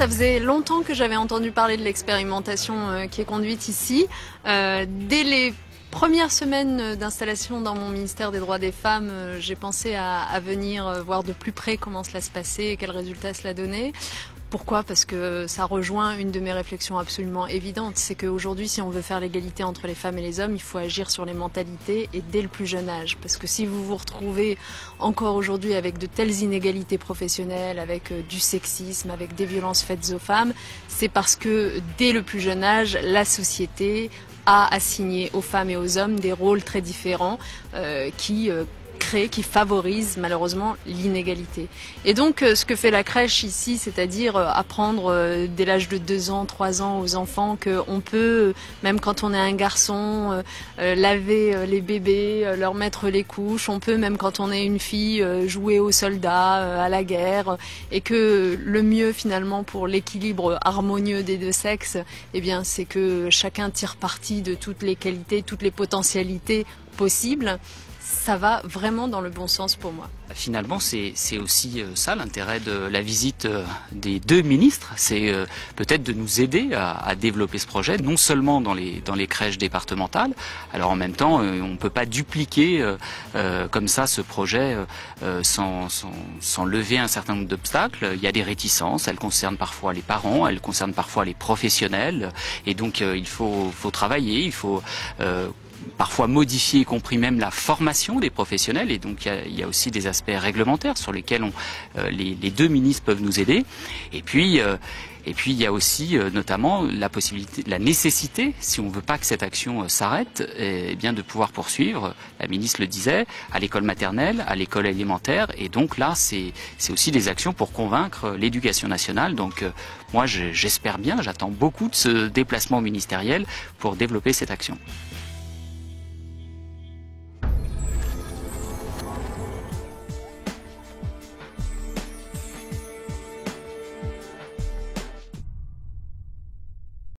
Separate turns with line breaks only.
ça faisait longtemps que j'avais entendu parler de l'expérimentation qui est conduite ici. Dès les premières semaines d'installation dans mon ministère des droits des femmes, j'ai pensé à venir voir de plus près comment cela se passait et quels résultats cela donnait. Pourquoi? Parce que ça rejoint une de mes réflexions absolument évidentes, c'est qu'aujourd'hui, si on veut faire l'égalité entre les femmes et les hommes, il faut agir sur les mentalités et dès le plus jeune âge. Parce que si vous vous retrouvez encore aujourd'hui avec de telles inégalités professionnelles, avec du sexisme, avec des violences faites aux femmes, c'est parce que dès le plus jeune âge, la société a assigné aux femmes et aux hommes des rôles très différents qui favorise malheureusement l'inégalité. Et donc ce que fait la crèche ici, c'est-à-dire apprendre dès l'âge de 2 ans, 3 ans aux enfants qu'on peut, même quand on est un garçon, laver les bébés, leur mettre les couches, on peut même quand on est une fille jouer aux soldats, à la guerre, et que le mieux finalement pour l'équilibre harmonieux des deux sexes, eh bien c'est que chacun tire parti de toutes les qualités, toutes les potentialités possibles. Ça va vraiment dans le bon sens pour moi.
Finalement, c'est aussi ça l'intérêt de la visite des 2 ministres, c'est peut-être de nous aider à développer ce projet, non seulement dans les crèches départementales. Alors en même temps, on ne peut pas dupliquer comme ça ce projet sans lever un certain nombre d'obstacles. Il y a des réticences, elles concernent parfois les parents, elles concernent parfois les professionnels, et donc il faut travailler, il faut parfois modifier, y compris même la formation des professionnels, et donc il y a aussi des aspects réglementaires sur lesquels les 2 ministres peuvent nous aider. Et puis il y a aussi notamment la possibilité, la nécessité, si on ne veut pas que cette action s'arrête, eh bien de pouvoir poursuivre, la ministre le disait, à l'école maternelle, à l'école élémentaire, et donc là c'est aussi des actions pour convaincre l'éducation nationale. Donc moi j'espère bien, j'attends beaucoup de ce déplacement ministériel pour développer cette action.